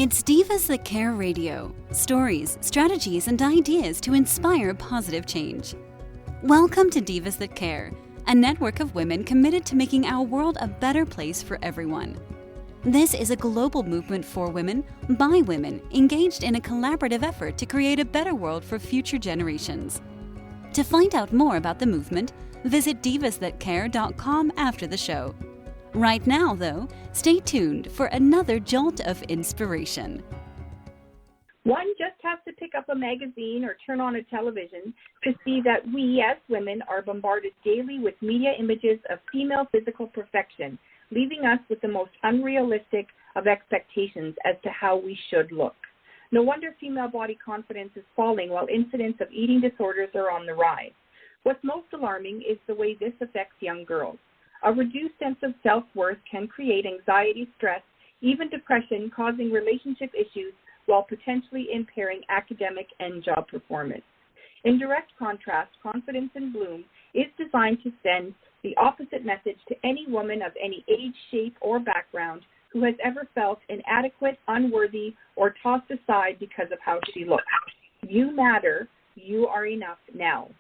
It's Divas That Care Radio. Stories, strategies, and ideas to inspire positive change. Welcome to Divas That Care, a network of women committed to making our world a better place for everyone. This is a global movement for women, by women, engaged in a collaborative effort to create a better world for future generations. To find out more about the movement, visit divasthatcare.com after the show. Right now, though, stay tuned for another jolt of inspiration. One just has to pick up a magazine or turn on a television to see that we as women are bombarded daily with media images of female physical perfection, leaving us with the most unrealistic of expectations as to how we should look. No wonder female body confidence is falling while incidents of eating disorders are on the rise. What's most alarming is the way this affects young girls. A reduced sense of self-worth can create anxiety, stress, even depression, causing relationship issues while potentially impairing academic and job performance. In direct contrast, Confidence in Bloom is designed to send the opposite message to any woman of any age, shape, or background who has ever felt inadequate, unworthy, or tossed aside because of how she looks. You matter. You are enough now.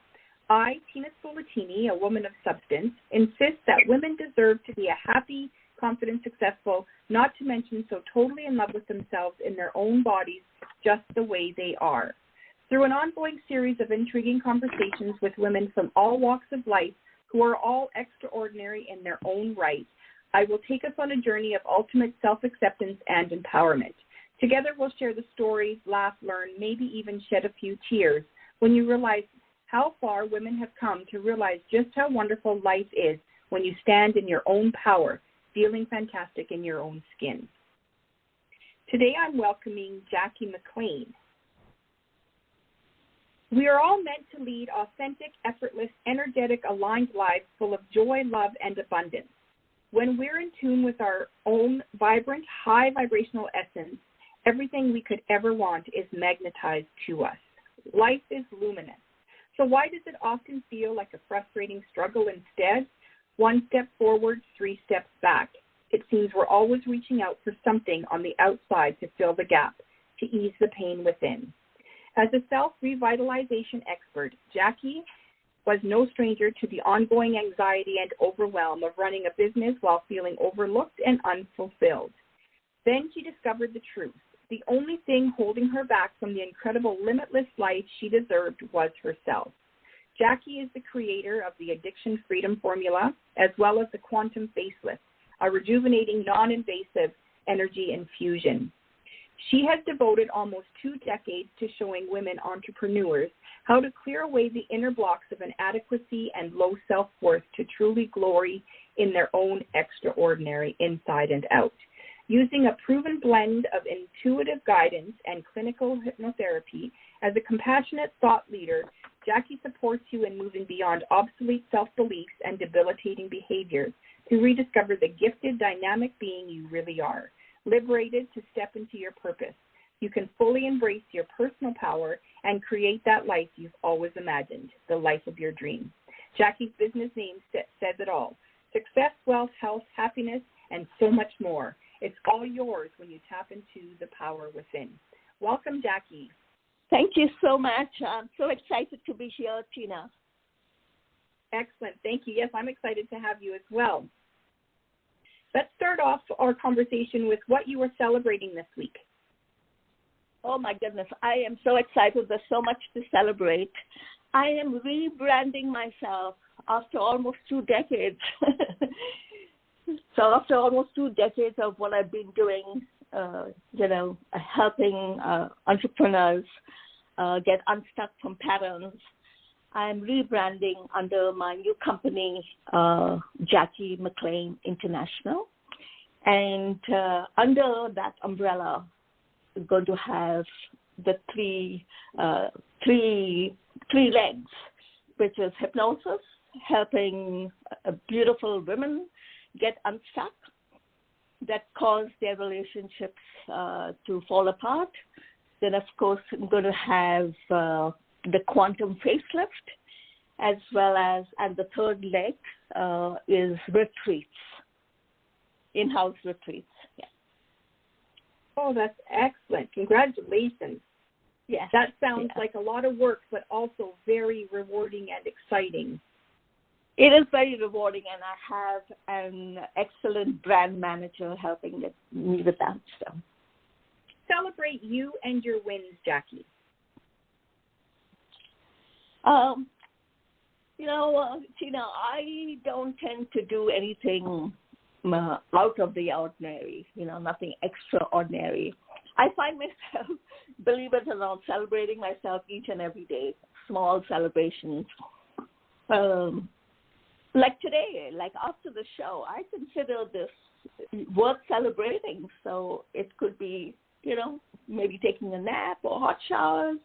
I, Tina Spolatini, a woman of substance, insist that women deserve to be a happy, confident, successful, not to mention so totally in love with themselves in their own bodies, just the way they are. Through an ongoing series of intriguing conversations with women from all walks of life who are all extraordinary in their own right, I will take us on a journey of ultimate self-acceptance and empowerment. Together we'll share the stories, laugh, learn, maybe even shed a few tears when you realize how far women have come to realize just how wonderful life is when you stand in your own power, feeling fantastic in your own skin. Today I'm welcoming Jackie McLean. We are all meant to lead authentic, effortless, energetic, aligned lives full of joy, love, and abundance. When we're in tune with our own vibrant, high vibrational essence, everything we could ever want is magnetized to us. Life is luminous. So why does it often feel like a frustrating struggle instead? One step forward, 3 steps back. It seems we're always reaching out for something on the outside to fill the gap, to ease the pain within. As a self-revitalization expert, Jackie was no stranger to the ongoing anxiety and overwhelm of running a business while feeling overlooked and unfulfilled. Then she discovered the truth. The only thing holding her back from the incredible limitless life she deserved was herself. Jackie is the creator of the Addiction Freedom Formula, as well as the Quantum Facelift, a rejuvenating, non-invasive energy infusion. She has devoted almost 2 decades to showing women entrepreneurs how to clear away the inner blocks of inadequacy and low self-worth to truly glory in their own extraordinary inside and out. Using a proven blend of intuitive guidance and clinical hypnotherapy, as a compassionate thought leader, Jackie supports you in moving beyond obsolete self-beliefs and debilitating behaviors to rediscover the gifted, dynamic being you really are, liberated to step into your purpose. You can fully embrace your personal power and create that life you've always imagined, the life of your dreams. Jackie's business name says it all: success, wealth, health, happiness, and so much more. It's all yours when you tap into the power within. Welcome, Jackie. Thank you so much. I'm so excited to be here, Tina. Excellent. Thank you. Yes, I'm excited to have you as well. Let's start off our conversation with what you are celebrating this week. Oh, my goodness. I am so excited. There's so much to celebrate. I am rebranding myself after almost 2 decades. So after almost 2 decades of what I've been doing, helping entrepreneurs get unstuck from patterns, I'm rebranding under my new company, Jackie McLean International. And under that umbrella, we're going to have the three legs, which is hypnosis, helping beautiful women get unstuck that cause their relationships to fall apart. Then, of course, I'm going to have the quantum facelift, as well as, and the third leg is retreats, in-house retreats. Yeah. Oh, that's excellent. Congratulations. Yes. That sounds like a lot of work, but also very rewarding and exciting. It is very rewarding, and I have an excellent brand manager helping me with that. So. Celebrate you and your wins, Jackie. Tina, I don't tend to do anything out of the ordinary, nothing extraordinary. I find myself, believe it or not, celebrating myself each and every day, small celebrations. Like today, like after the show, I consider this worth celebrating. So it could be, maybe taking a nap or hot showers.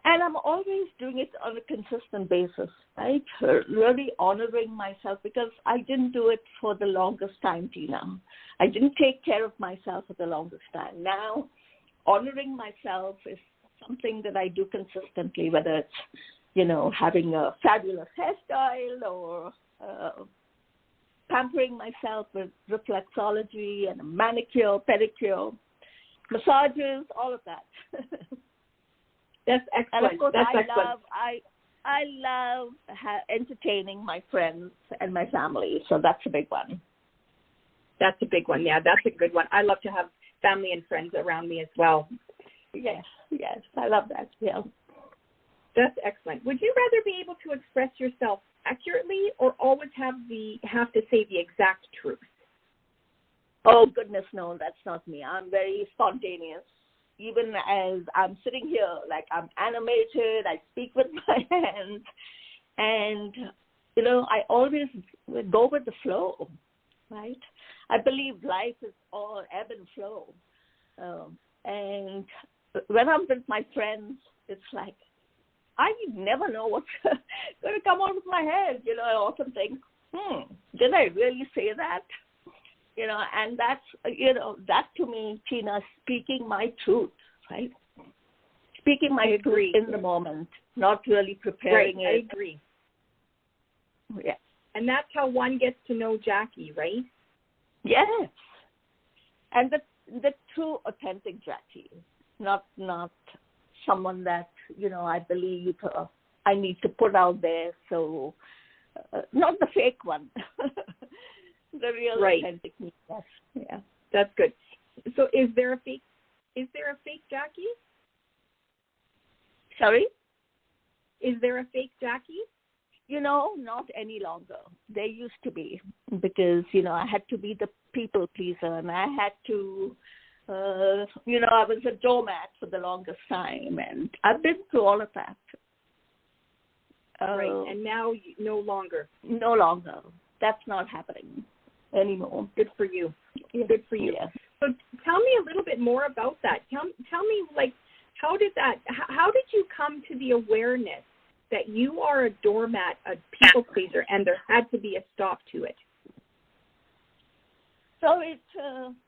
And I'm always doing it on a consistent basis, right? Really honoring myself, because I didn't do it for the longest time, Tina. I didn't take care of myself for the longest time. Now, honoring myself is something that I do consistently, whether it's, having a fabulous hairstyle or pampering myself with reflexology and a manicure, pedicure, massages, all of that. That's excellent. And of course, That's I excellent. love entertaining my friends and my family, so that's a big one. That's a big one. Yeah, that's a good one. I love to have family and friends around me as well. Yes, I love that. Yeah. That's excellent. Would you rather be able to express yourself accurately or always have to say the exact truth? Oh, goodness, no, that's not me. I'm very spontaneous. Even as I'm sitting here, like I'm animated, I speak with my hands, and, I always go with the flow, right? I believe life is all ebb and flow. And when I'm with my friends, it's like, I never know what's going to come out of my head. I often think, did I really say that? And that's, that to me, Tina, speaking my truth, right? Speaking my truth in the moment, not really preparing it. I agree. Yeah. And that's how one gets to know Jackie, right? Yes. And the true, authentic Jackie, not someone that, I believe I need to put out there. So, not the fake one. The real authentic me. Yes. Yeah. That's good. So is there a fake Jackie? Sorry? Is there a fake Jackie? Not any longer. There used to be, because, I had to be the people pleaser, and I had to, I was a doormat for the longest time, and I've been through all of that. Right, and now no longer. No longer. That's not happening anymore. Good for you. Good for you. Yeah. So tell me a little bit more about that. Tell me, like, how did you come to the awareness that you are a doormat, a people pleaser, and there had to be a stop to it? So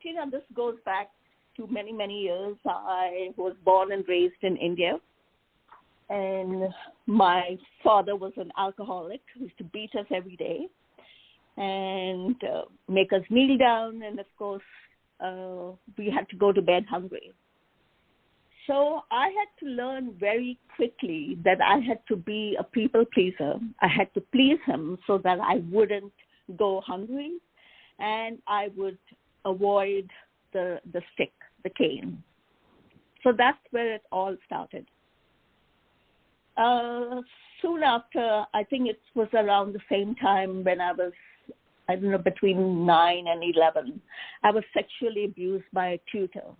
Tina, this goes back to many, many years. I was born and raised in India, and my father was an alcoholic who used to beat us every day and make us kneel down, and of course we had to go to bed hungry. So I had to learn very quickly that I had to be a people pleaser. I had to please him so that I wouldn't go hungry, and I would avoid the stick, the cane. So that's where it all started. Soon after, I think it was around the same time when I was, between 9 and 11, I was sexually abused by a tutor.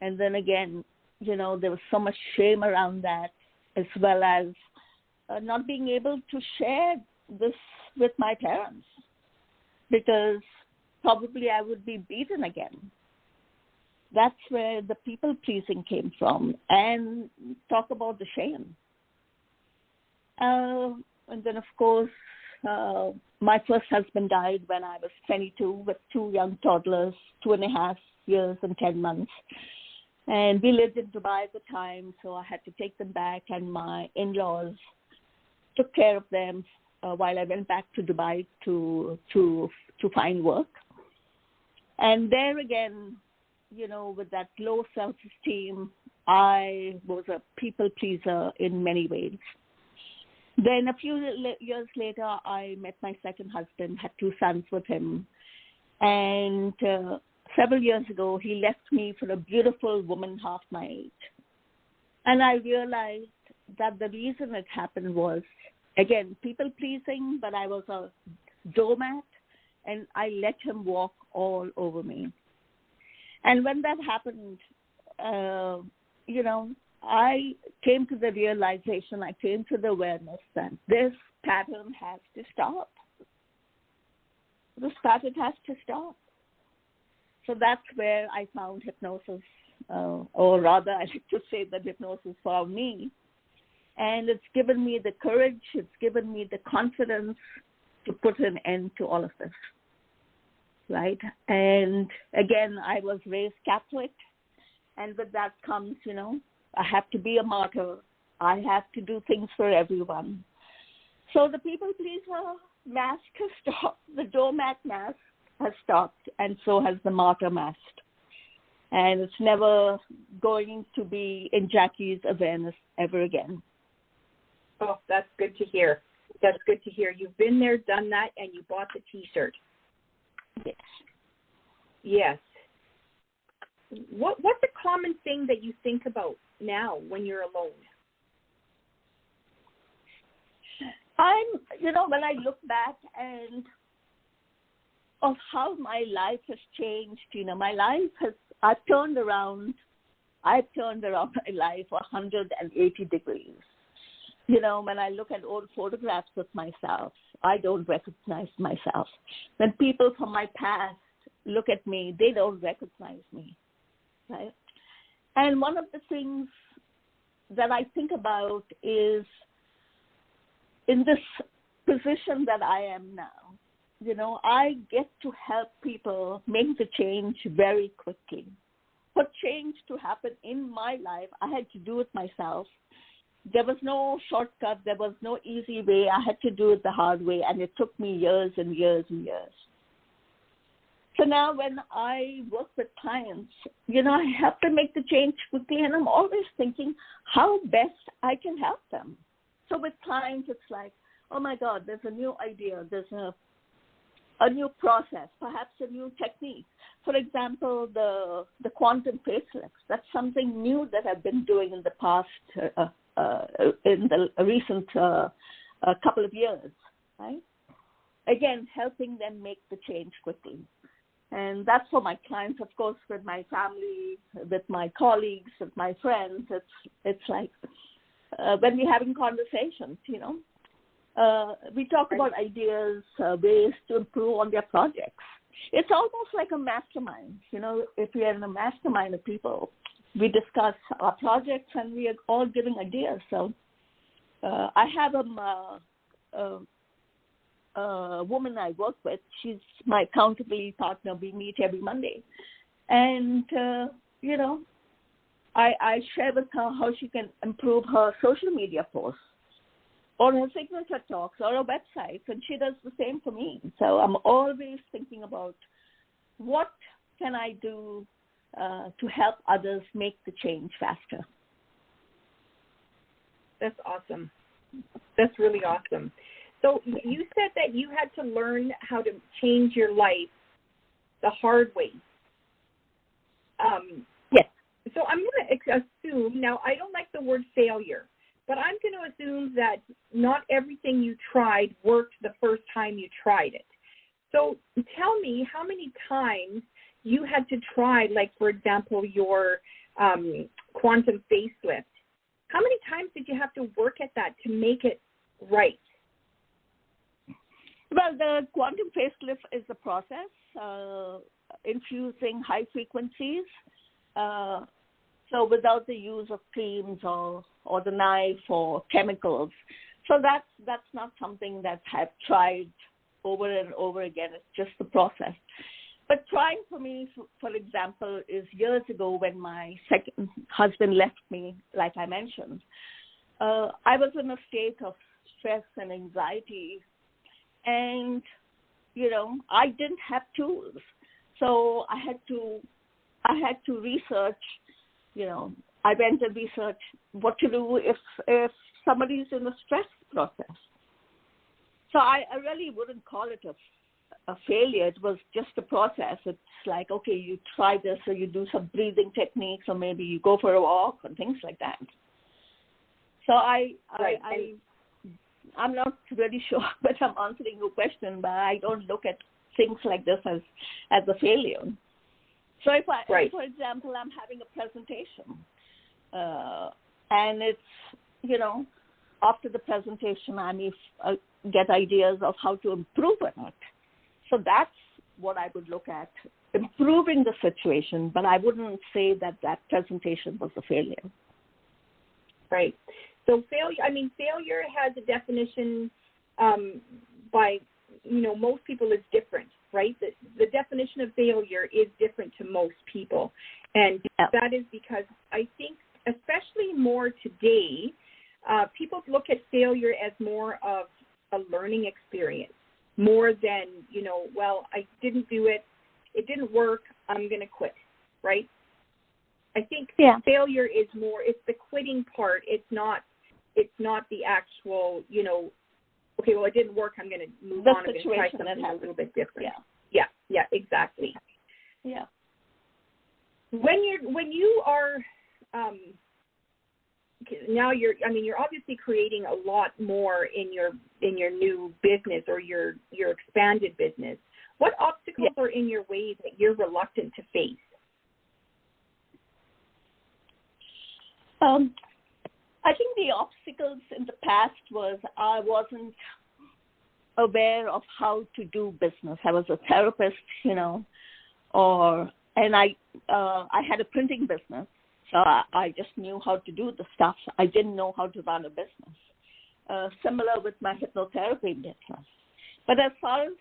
And then again, there was so much shame around that, as well as not being able to share this with my parents, because probably I would be beaten again. That's where the people-pleasing came from. And talk about the shame. And then, of course, my first husband died when I was 22 with 2 young toddlers, 2.5 years and 10 months. And we lived in Dubai at the time, so I had to take them back, and my in-laws took care of them while I went back to Dubai to find work. And there again, with that low self-esteem, I was a people pleaser in many ways. Then a few years later, I met my second husband, had 2 sons with him. And several years ago, he left me for a beautiful woman half my age. And I realized that the reason it happened was, again, people pleasing, but I was a doormat, and I let him walk all over me. And when that happened, I came to the realization, I came to the awareness that this pattern has to stop. This pattern has to stop. So that's where I found hypnosis, or rather, I like to say that hypnosis found me. And it's given me the courage, it's given me the confidence to put an end to all of this, right? And again, I was raised Catholic, and with that comes, I have to be a martyr. I have to do things for everyone. So the people pleaser mask has stopped, the doormat mask has stopped, and so has the martyr mask. And it's never going to be in Jackie's awareness ever again. Oh, that's good to hear. That's good to hear. You've been there, done that, and you bought the T-shirt. Yes. Yes. What's a common thing that you think about now when you're alone? When I look back and of how my life has changed, I've turned around my life 180 degrees. When I look at old photographs of myself, I don't recognize myself. When people from my past look at me, they don't recognize me, right? And one of the things that I think about is in this position that I am now, I get to help people make the change very quickly. For change to happen in my life, I had to do it myself. There was no shortcut. There was no easy way. I had to do it the hard way, and it took me years and years and years. So now when I work with clients, I have to make the change quickly, and I'm always thinking how best I can help them. So with clients, it's like, oh, my God, there's a new idea. There's a new process, perhaps a new technique. For example, the quantum facelifts. That's something new that I've been doing in the past, in the recent couple of years, right? Again, helping them make the change quickly. And that's for my clients, of course, with my family, with my colleagues, with my friends. It's like when we're having conversations, we talk about ideas, ways to improve on their projects. It's almost like a mastermind. If we are in a mastermind of people, we discuss our projects and we are all giving ideas. So I have a woman I work with. She's my accountability partner. We meet every Monday. And, I share with her how she can improve her social media posts or her signature talks or her websites, and she does the same for me. So I'm always thinking about what can I do to help others make the change faster. That's awesome. That's really awesome. So you said that you had to learn how to change your life the hard way. Yes. So I'm going to assume, now I don't like the word failure, but I'm going to assume that not everything you tried worked the first time you tried it. So tell me how many times you had to try, like, for example, your quantum facelift. How many times did you have to work at that to make it right? Well, the quantum facelift is the process, infusing high frequencies. So without the use of creams or the knife or chemicals. So that's not something that I've tried over and over again. It's just the process. But trying for me, for example, is years ago when my second husband left me, like I mentioned. I was in a state of stress and anxiety. And, I didn't have tools. So I I had to research, I went and researched what to do if somebody's in a stress process. So I really wouldn't call it a failure. It was just a process. It's like, okay, you try this, or you do some breathing techniques, or maybe you go for a walk and things like that. So I'm not really sure but I'm answering your question, but I don't look at things like this as a failure. So if for example, I'm having a presentation, and it's, after the presentation, I may get ideas of how to improve on it. So that's what I would look at, improving the situation, but I wouldn't say that presentation was a failure. Right. So failure has a definition by, most people is different, right? The definition of failure is different to most people. And that is because I think, especially more today, people look at failure as more of a learning experience, more than, I didn't do it, it didn't work, I'm going to quit, right? I think failure is more, it's the quitting part. It's not the actual, okay, well, it didn't work, I'm going to move on. I'm going to try something a little bit different. Yeah, exactly. Yeah. When you are, now you're obviously creating a lot more in your new business or your expanded business. What obstacles are in your way that you're reluctant to face? I think the obstacles in the past was I wasn't aware of how to do business. I was a therapist, and I had a printing business, so I just knew how to do the stuff. I didn't know how to run a business. Similar with my hypnotherapy business. But as far as,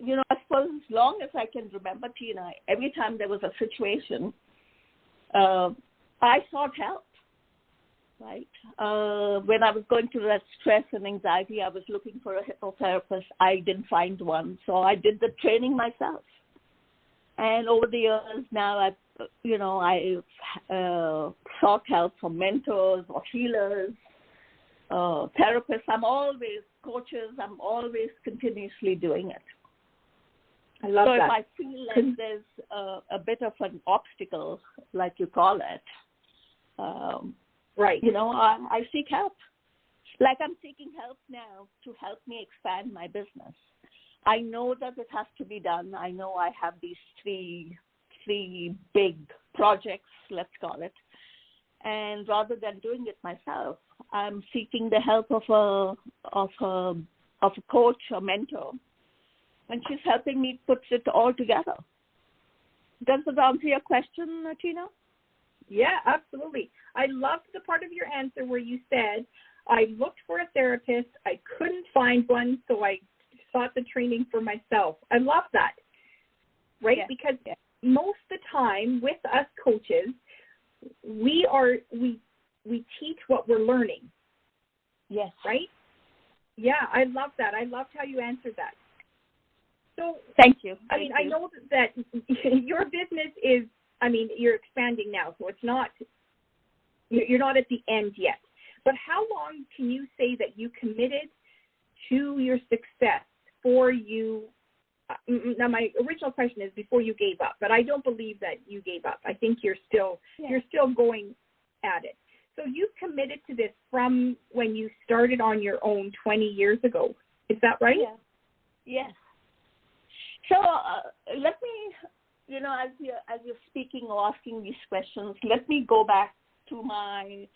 I suppose as long as I can remember, Tina, every time there was a situation, I sought help, right? When I was going through that stress and anxiety, I was looking for a hypnotherapist. I didn't find one, so I did the training myself. And over the years now, I've sought help from mentors or healers, therapists. Coaches. I'm always continuously doing it. I love that. So if I feel like there's a bit of an obstacle, like you call it, I seek help. Like I'm seeking help now to help me expand my business. I know that it has to be done. I know I have these three big projects, let's call it. And rather than doing it myself, I'm seeking the help of a coach or mentor. And she's helping me put it all together. Does that answer your question, Tina? Yeah, absolutely. I loved the part of your answer where you said, I looked for a therapist, I couldn't find one, so I sought the training for myself. I love that, right? Yeah. Because most of the time with us coaches, we teach what we're learning. Yes. Right? Yeah, I love that. I loved how you answered that. So thank you. I know that your business is, you're expanding now, so it's not, you're not at the end yet. But how long can you say that you committed to your success for you? Now, my original question is before you gave up, but I don't believe that you gave up. I think you're still going at it. So you committed to this from when you started on your own 20 years ago. Is that right? Yeah. Yes. So let me, as you're speaking or asking these questions, let me go back to my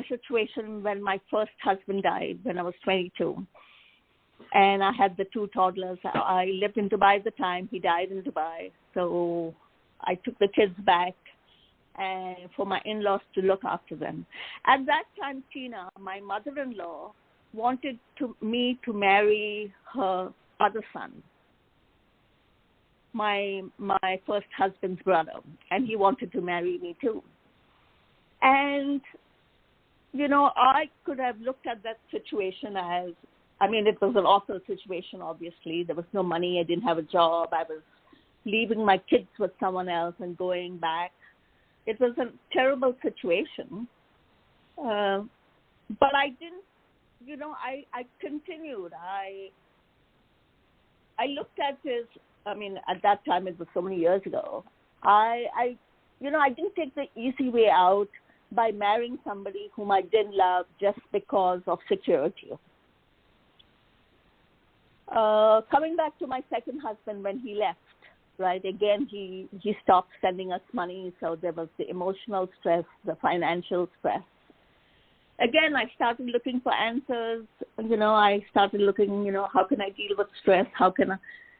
situation when my first husband died when I was 22. And I had the two toddlers. I lived in Dubai at the time. He died in Dubai. So I took the kids back and for my in-laws to look after them. At that time, Tina, my mother-in-law wanted me to marry her other son, my first husband's brother, and he wanted to marry me too. And, I could have looked at that situation as, it was an awful situation, obviously. There was no money. I didn't have a job. I was leaving my kids with someone else and going back. It was a terrible situation. But I didn't, I continued. I looked at this, at that time, it was so many years ago. I didn't take the easy way out by marrying somebody whom I didn't love just because of security. Coming back to my second husband, when he left, right, again, he stopped sending us money, so there was the emotional stress, the financial stress. Again, I started looking for answers. I started looking, how can I deal with stress?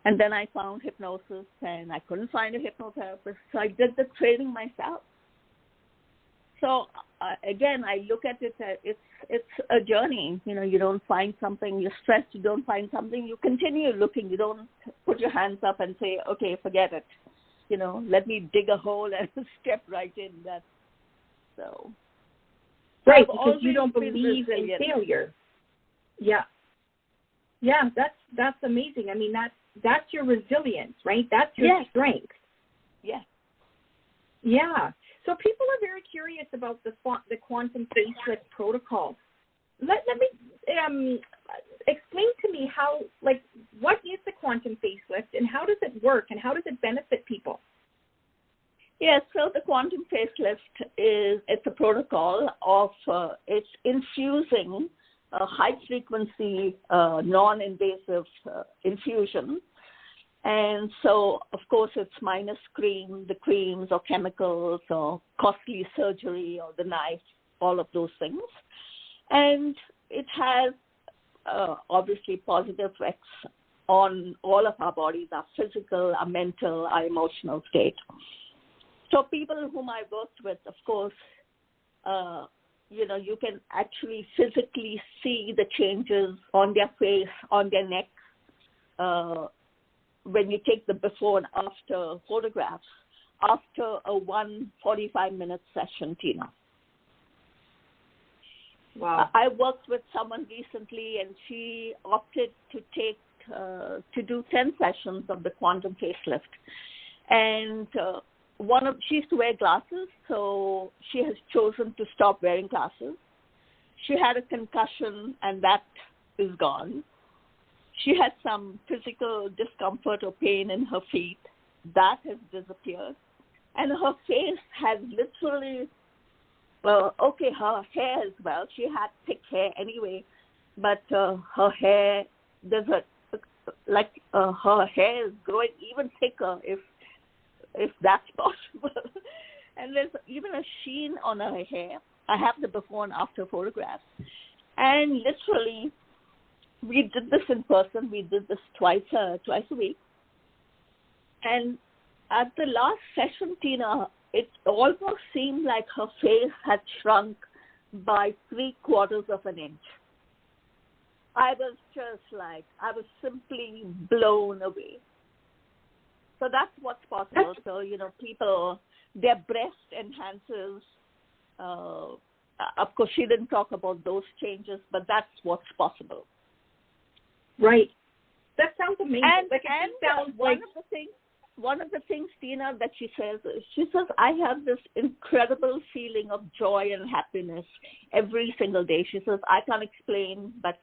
And then I found hypnosis, and I couldn't find a hypnotherapist, so I did the training myself. So again, I look at it as it's a journey. You don't find something, you're stressed, you don't find something, you continue looking. You don't put your hands up and say, okay, forget it. Let me dig a hole and step right in. So. Right, because you don't believe in failure. Yeah. Yeah, that's amazing. That's your resilience, right? That's your strength. Yes. Yeah. So people are very curious about the quantum facelift protocol. Let me explain to me how, what is the quantum facelift and how does it work and how does it benefit people? Yes, so the quantum facelift it's a protocol of, it's infusing a high-frequency, non-invasive infusion. And so, of course, it's minus the creams or chemicals or costly surgery or the knife, all of those things. And it has, obviously, positive effects on all of our bodies, our physical, our mental, our emotional state. So people whom I worked with, of course, you can actually physically see the changes on their face, on their neck, when you take the before and after photographs, after a 45-minute session, Tina. Wow. I worked with someone recently, and she opted to do 10 sessions of the quantum facelift. And she used to wear glasses, so she has chosen to stop wearing glasses. She had a concussion, and that is gone. She had some physical discomfort or pain in her feet. That has disappeared. And her face has literally, her hair as well. She had thick hair anyway, but her hair, her hair is growing even thicker if that's possible. And there's even a sheen on her hair. I have the before and after photographs. And literally, we did this in person. We did this twice a week. And at the last session, Tina, it almost seemed like her face had shrunk by 3/4 of an inch. I was simply blown away. So that's what's possible. So, people, their breast enhances. Of course, she didn't talk about those changes, but that's what's possible. Right. That sounds amazing. One of the things, Tina, that she says, I have this incredible feeling of joy and happiness every single day. She says, I can't explain, but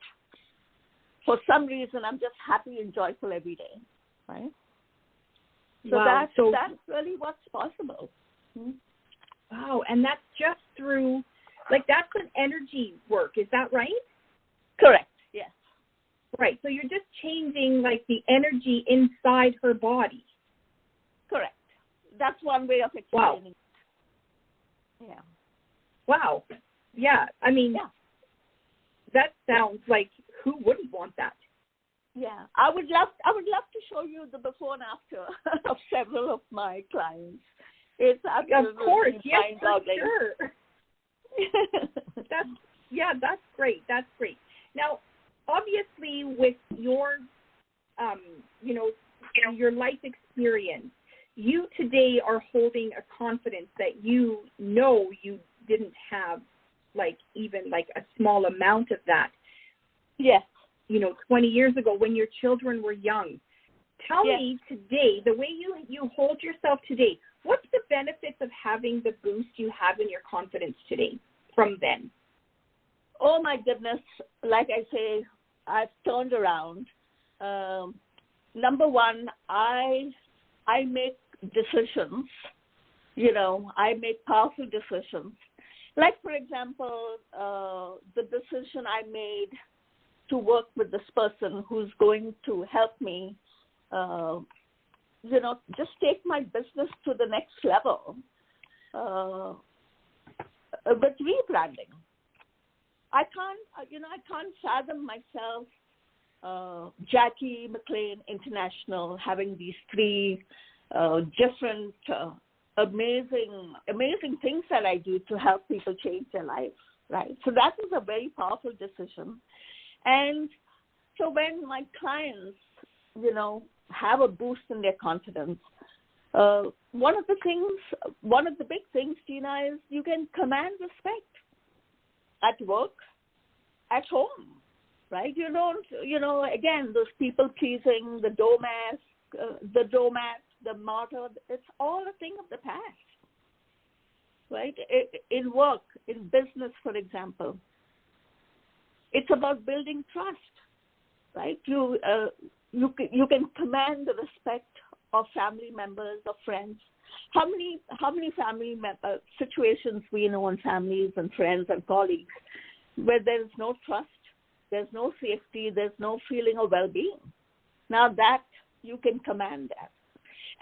for some reason, I'm just happy and joyful every day, right? So wow. That's really what's possible. Wow, and that's just through, that's an energy work, is that right? Correct, yes. Right, so you're just changing, the energy inside her body. Correct. That's one way of explaining it. Yeah. Wow. Yeah, that sounds like, who wouldn't want that? Yeah, I would love to show you the before and after of several of my clients. It's absolutely of course, yes, for sure. That's great. That's great. Now, obviously, with your, your life experience, you today are holding a confidence that you didn't have, even a small amount of that. Yes. 20 years ago when your children were young, Tell me today, the way you hold yourself today, what's the benefits of having the boost you have in your confidence today from then? Oh, my goodness. Like I say, I've turned around. Number one, I make decisions. I make powerful decisions. Like, for example, the decision I made to work with this person who's going to help me, just take my business to the next level with rebranding. I can't fathom myself, Jackie McLean International, having these three different amazing things that I do to help people change their lives, right? So that was a very powerful decision. And so when my clients, have a boost in their confidence, one of the big things, Tina, is you can command respect at work, at home, right? You don't, again, those people pleasing, the doormat, the martyr, it's all a thing of the past, right? In work, in business, for example, it's about building trust, right? You can command the respect of family members, of friends. How many family situations we know in families and friends and colleagues where there is no trust, there's no safety, there's no feeling of well-being. Now that you can command that.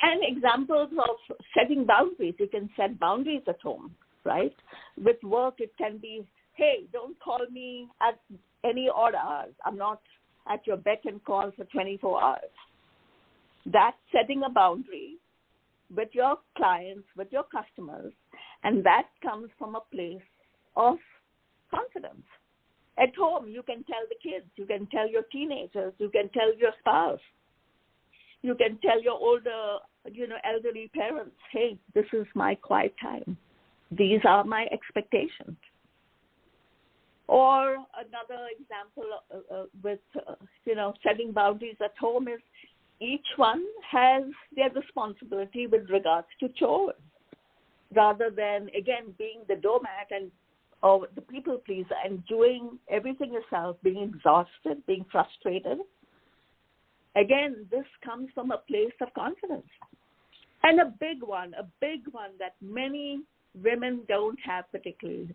And examples of setting boundaries. You can set boundaries at home, right? With work, it can be, hey, don't call me at any odd hours. I'm not at your beck and call for 24 hours. That's setting a boundary with your clients, with your customers, and that comes from a place of confidence. At home, you can tell the kids, you can tell your teenagers, you can tell your spouse, you can tell your older, elderly parents, hey, this is my quiet time. These are my expectations. Or another example with, setting boundaries at home is each one has their responsibility with regards to chores, rather than, again, being the doormat or the people pleaser and doing everything yourself, being exhausted, being frustrated. Again, this comes from a place of confidence. And a big one that many women don't have particularly,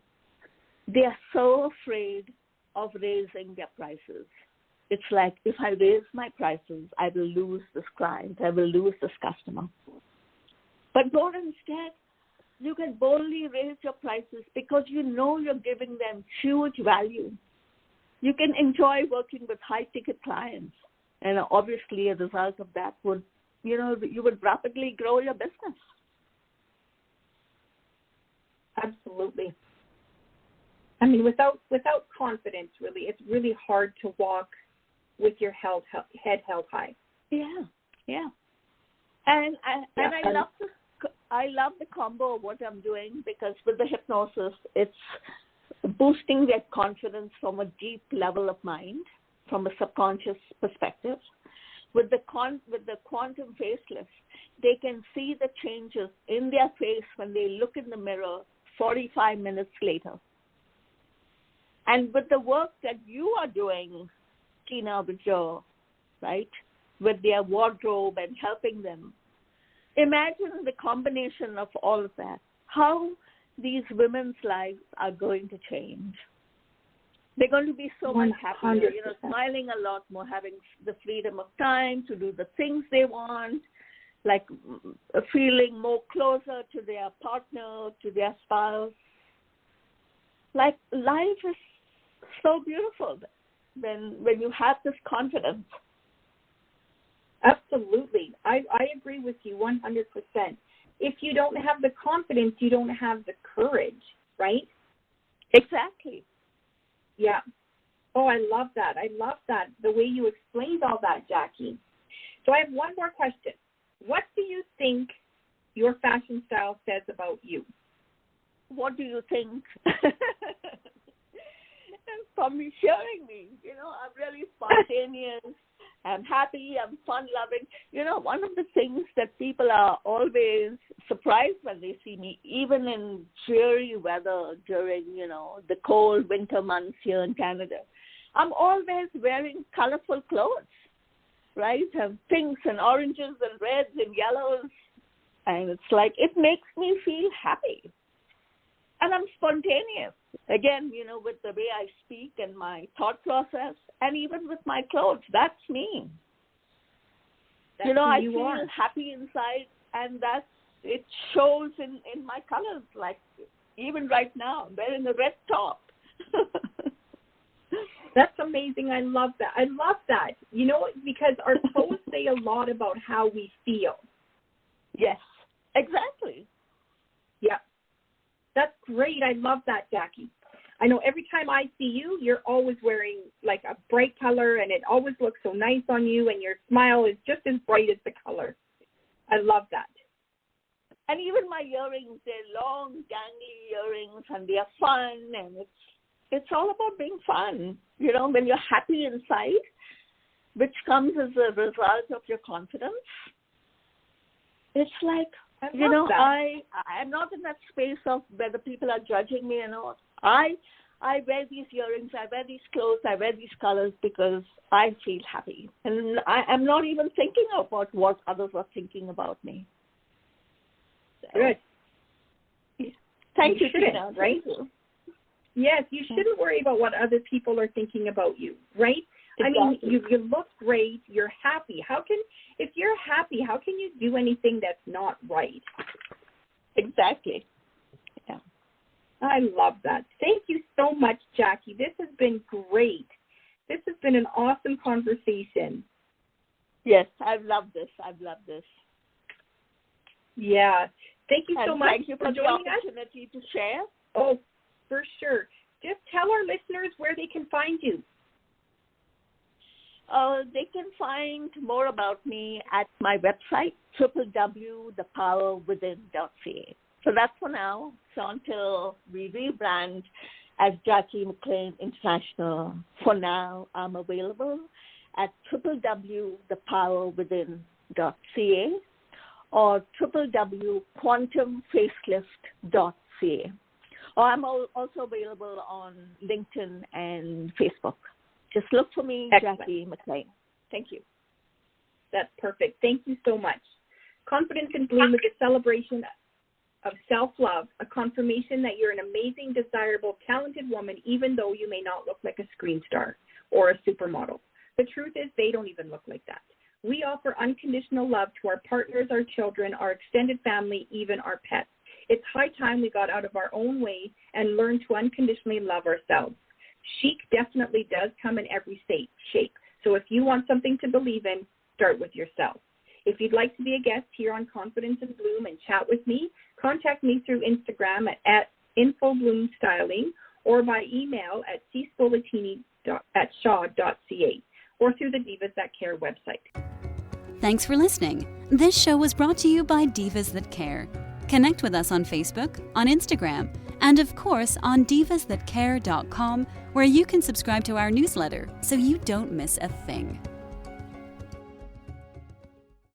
they are so afraid of raising their prices. It's like, if I raise my prices, I will lose this client, I will lose this customer. But go instead, you can boldly raise your prices because you're giving them huge value. You can enjoy working with high-ticket clients. And obviously, a result of that would, you would rapidly grow your business. Absolutely. I mean, without confidence, really, it's really hard to walk with your head held high. Yeah. And I love the combo of what I'm doing, because with the hypnosis, it's boosting their confidence from a deep level of mind, from a subconscious perspective. With the quantum facelift, they can see the changes in their face when they look in the mirror 45 minutes later. And with the work that you are doing, Tina, with their wardrobe and helping them, imagine the combination of all of that, how these women's lives are going to change. They're going to be so much happier, smiling a lot more, having the freedom of time to do the things they want, like feeling more closer to their partner, to their spouse. Like, life is so beautiful when you have this confidence. Absolutely. I agree with you 100%. If you don't have the confidence, you don't have the courage, right? Exactly. Yeah. Oh, I love that. The way you explained all that, Jackie. So I have one more question. What do you think your fashion style says about you? What do you think? From hearing me, I'm really spontaneous. I'm happy, I'm fun-loving. You know, one of the things that people are always surprised when they see me, even in dreary weather during, you know, the cold winter months here in Canada, I'm always wearing colorful clothes, right? Pinks and oranges and reds and yellows. And it's like, it makes me feel happy. And I'm spontaneous. Again, you know, with the way I speak and my thought process, and even with my clothes, that's me. That's you know, I you feel are. happy inside, and it shows in my colors. Like, even right now, I'm wearing a red top. That's amazing. I love that. I love that. You know, because our clothes say a lot about how we feel. Yes, exactly. Yeah. That's great. I love that, Jackie. I know every time I see you, you're always wearing like a bright color, and it always looks so nice on you, and your smile is just as bright as the color. I love that. And even my earrings, they're long, dangly earrings, and they are fun, and it's all about being fun. You know, when you're happy inside, which comes as a result of your confidence, it's like, you know, I'm not in that space of whether people are judging me or not. I wear these earrings, I wear these clothes, I wear these colors because I feel happy. And I'm not even thinking about what others are thinking about me. So, good. Thank you, shouldn't, Tina. Right? Thank you. Yes, you shouldn't worry about what other people are thinking about you, right? Exactly. I mean, you look great, you're happy. If you're happy, how can you do anything that's not right? Exactly. Yeah. I love that. Thank you so much, Jackie. This has been great. This has been an awesome conversation. Yes, I've loved this. Yeah. Thank you so much Thank you for the joining us. opportunity to share. Oh, for sure. Just tell our listeners where they can find you. They can find more about me at my website, www.thepowerwithin.ca. So that's for now. So until we rebrand as Jackie McLean International, for now, I'm available at www.thepowerwithin.ca or www.quantumfacelift.ca. Or I'm also available on LinkedIn and Facebook. Just look for me, Excellent. Jackie McLean. Thank you. That's perfect. Thank you so much. Confidence in Bloom is a celebration of self-love, a confirmation that you're an amazing, desirable, talented woman, even though you may not look like a screen star or a supermodel. The truth is they don't even look like that. We offer unconditional love to our partners, our children, our extended family, even our pets. It's high time we got out of our own way and learned to unconditionally love ourselves. Chic definitely does come in every shape. So if you want something to believe in, start with yourself. If you'd like to be a guest here on Confidence in Bloom and chat with me, contact me through Instagram at infobloomstyling or by email at cspolatini@shaw.ca or through the Divas That Care website. Thanks for listening. This show was brought to you by Divas That Care. Connect with us on Facebook, on Instagram, and of course on divasthatcare.com, where you can subscribe to our newsletter so you don't miss a thing.